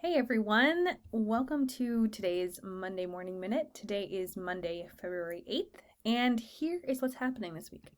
Hey everyone, welcome to today's Monday Morning Minute. Today is Monday, February 8th, and here is what's happening this week.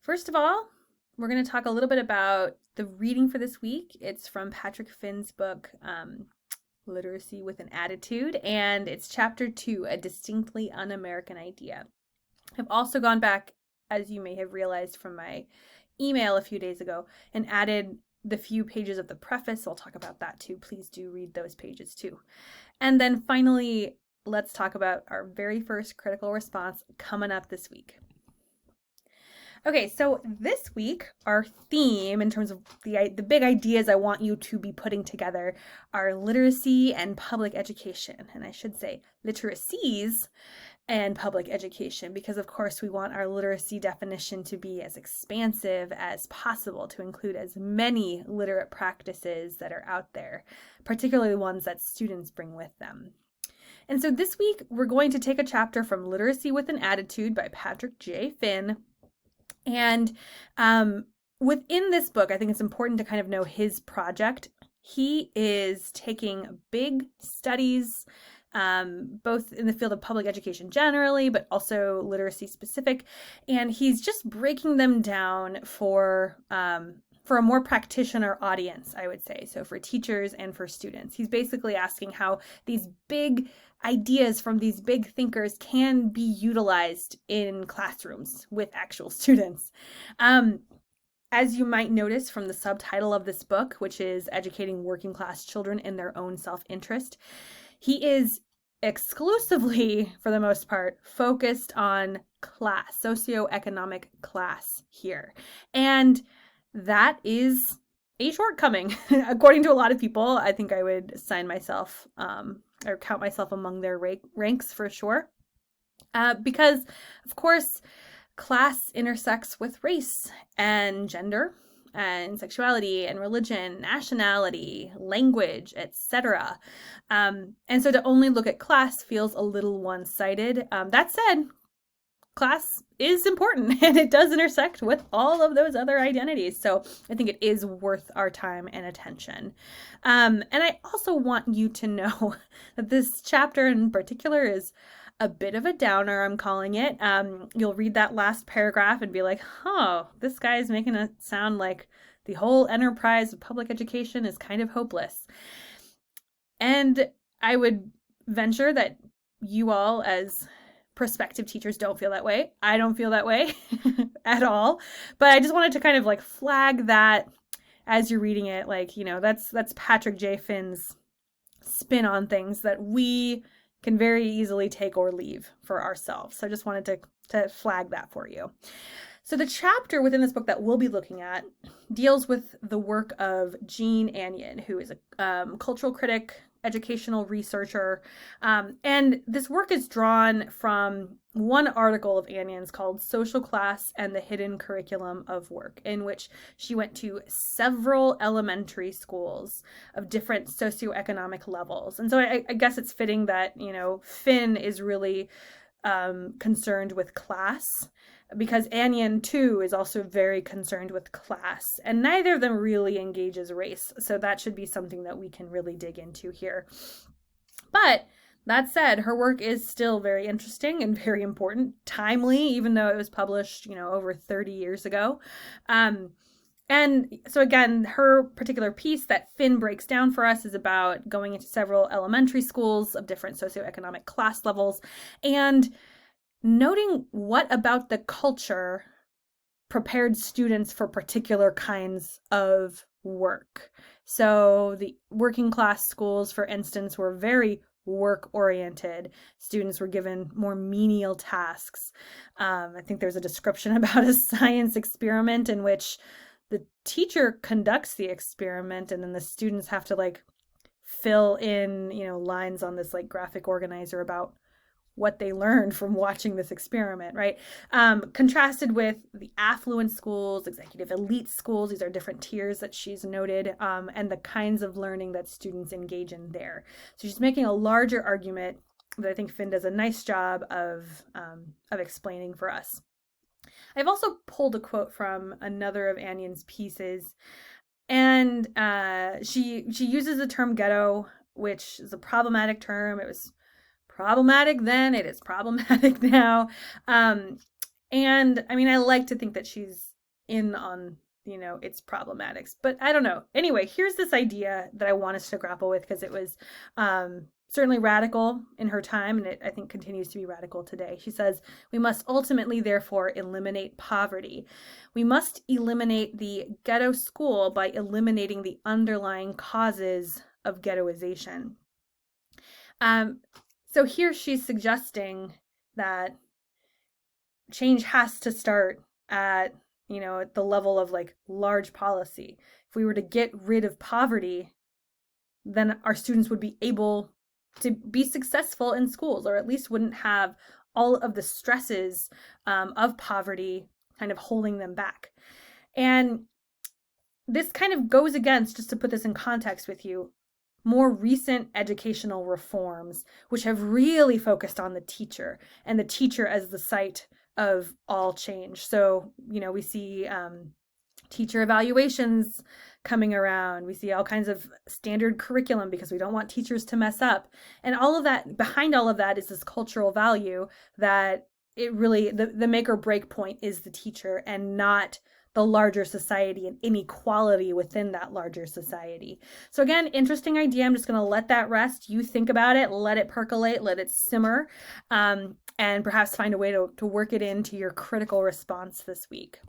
First of all, we're going to talk a little bit about the reading for this week. It's from Patrick Finn's book, Literacy with an Attitude, and it's chapter 2, A Distinctly Un-American Idea. I've also gone back, as you may have realized from my email a few days ago, and added the few pages of the preface. I'll talk about that too. Please do read those pages too. And then finally, let's talk about our very first critical response coming up this week. Okay, so this week, our theme in terms of the big ideas I want you to be putting together are literacy and public education. And I should say literacies and public education, because of course we want our literacy definition to be as expansive as possible, to include as many literate practices that are out there, particularly ones that students bring with them. And so this week we're going to take a chapter from Literacy with an Attitude by Patrick J. Finn. And within this book, I think it's important to kind of know his project. He is taking big studies, both in the field of public education generally, but also literacy specific. And he's just breaking them down for a more practitioner audience, I would say. So for teachers and for students, he's basically asking how these big ideas from these big thinkers can be utilized in classrooms with actual students. As you might notice from the subtitle of this book, which is Educating Working Class Children in Their Own Self-Interest, he is exclusively, for the most part, focused on class, socioeconomic class here. And that is a shortcoming. According to a lot of people, I think I would assign myself or count myself among their ranks for sure. Because, of course, class intersects with race and gender and sexuality and religion, nationality, language, etc. And so to only look at class feels a little one-sided. That said, class is important and it does intersect with all of those other identities. So I think it is worth our time and attention. And I also want you to know that this chapter in particular is a bit of a downer, I'm calling it. You'll read that last paragraph and be like, oh, this guy is making it sound like the whole enterprise of public education is kind of hopeless. And I would venture that you all, as prospective teachers, don't feel that way. I don't feel that way at all. But I just wanted to kind of like flag that as you're reading it, like, you know, that's Patrick J. Finn's spin on things that we can very easily take or leave for ourselves. So I just wanted to flag that for you. So the chapter within this book that we'll be looking at deals with the work of Jean Anyon, who is a cultural critic, educational researcher. And this work is drawn from one article of Anyon's called Social Class and the Hidden Curriculum of Work, in which she went to several elementary schools of different socioeconomic levels. And so I guess it's fitting that, you know, Finn is really concerned with class, because Anyon too is also very concerned with class, and neither of them really engages race. So that should be something that we can really dig into here. But that said, her work is still very interesting and very important, timely, even though it was published, you know, over 30 years ago. And so again, her particular piece that Finn breaks down for us is about going into several elementary schools of different socioeconomic class levels and noting what about the culture prepared students for particular kinds of work. So the working class schools, for instance, were very work-oriented. Students were given more menial tasks. I think there's a description about a science experiment in which the teacher conducts the experiment and then the students have to like fill in, you know, lines on this like graphic organizer about what they learned from watching this experiment, right? Contrasted with the affluent schools, executive elite schools, these are different tiers that she's noted, and the kinds of learning that students engage in there. So she's making a larger argument that I think Finn does a nice job of explaining for us. I've also pulled a quote from another of Anyon's pieces And she uses the term ghetto, which is a problematic term. It was problematic then, it is problematic now. And I mean, I like to think that she's in on, its problematics, but I don't know. Anyway, here's this idea that I want us to grapple with because it was certainly radical in her time, and it, I think, continues to be radical today. She says, we must ultimately, therefore, eliminate poverty. We must eliminate the ghetto school by eliminating the underlying causes of ghettoization. So here she's suggesting that change has to start at, at the level of like large policy. If we were to get rid of poverty, then our students would be able to be successful in schools, or at least wouldn't have all of the stresses of poverty kind of holding them back. And this kind of goes against, just to put this in context with you, more recent educational reforms, which have really focused on the teacher and the teacher as the site of all change. So, we see teacher evaluations coming around. We see all kinds of standard curriculum because we don't want teachers to mess up. And all of that, behind all of that is this cultural value that it really, the make or break point is the teacher and not the larger society and inequality within that larger society. So again, interesting idea. I'm just going to let that rest. You think about it, let it percolate, let it simmer, and perhaps find a way to work it into your critical response this week.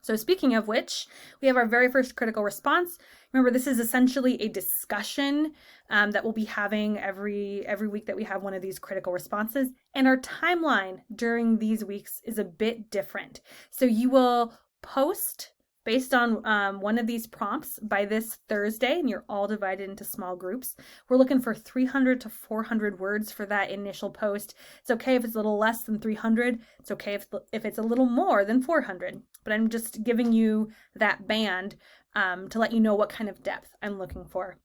So speaking of which, we have our very first critical response. Remember, this is essentially a discussion that we'll be having every week that we have one of these critical responses. And our timeline during these weeks is a bit different. So you will post based on one of these prompts by this Thursday, and you're all divided into small groups. We're looking for 300 to 400 words for that initial post. It's okay if it's a little less than 300. It's okay if it's a little more than 400. But I'm just giving you that band to let you know what kind of depth I'm looking for.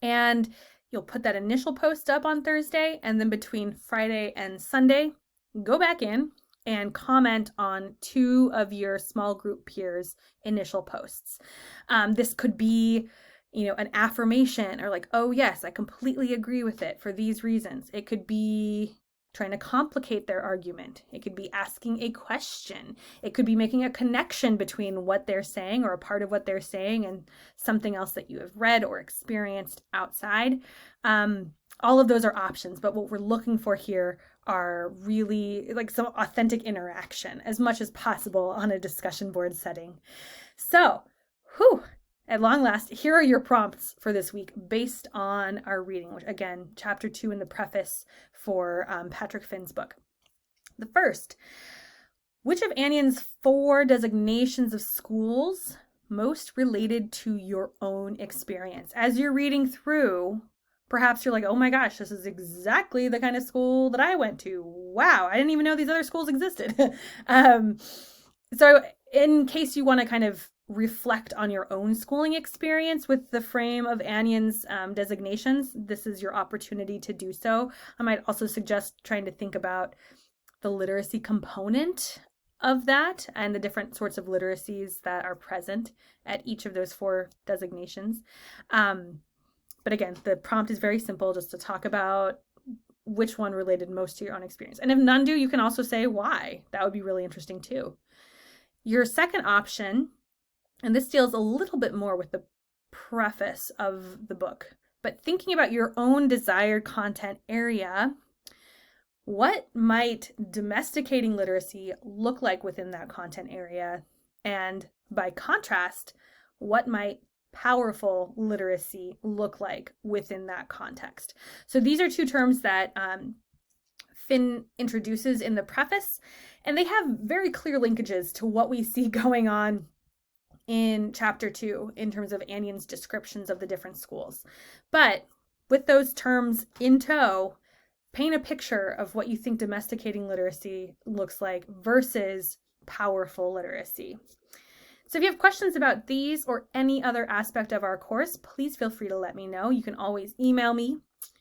And you'll put that initial post up on Thursday, and then between Friday and Sunday, go back in and comment on 2 of your small group peers' initial posts. This could be, an affirmation or like, oh yes, I completely agree with it for these reasons. It could be trying to complicate their argument. It could be asking a question. It could be making a connection between what they're saying or a part of what they're saying and something else that you have read or experienced outside. All of those are options, but what we're looking for here are really like some authentic interaction as much as possible on a discussion board setting. So, at long last, here are your prompts for this week based on our reading, which again, chapter 2 in the preface for Patrick Finn's book. The first, which of Annion's 4 designations of schools most related to your own experience? As you're reading through, perhaps you're like, oh my gosh, this is exactly the kind of school that I went to. Wow, I didn't even know these other schools existed. So in case you want to kind of reflect on your own schooling experience with the frame of Annion's designations, this is your opportunity to do so. I might also suggest trying to think about the literacy component of that and the different sorts of literacies that are present at each of those 4 designations. But again, the prompt is very simple, just to talk about which one related most to your own experience. And if none do, you can also say why. That would be really interesting too. Your second option, and this deals a little bit more with the preface of the book, but thinking about your own desired content area, what might domesticating literacy look like within that content area? And by contrast, what might powerful literacy look like within that context? So these are 2 terms that Finn introduces in the preface, and they have very clear linkages to what we see going on in chapter 2 in terms of Annion's descriptions of the different schools. But with those terms in tow, paint a picture of what you think domesticating literacy looks like versus powerful literacy. So if you have questions about these or any other aspect of our course, please feel free to let me know. You can always email me.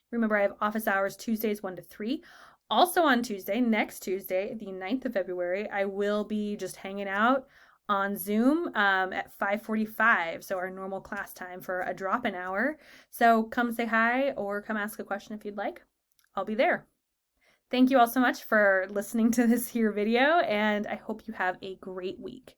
Remember, I have office hours Tuesdays 1 to 3. Also on Tuesday, next Tuesday, the 9th of February, I will be just hanging out on Zoom at 5:45, so our normal class time for a drop-in hour. So come say hi or come ask a question if you'd like. I'll be there. Thank you all so much for listening to this here video, and I hope you have a great week.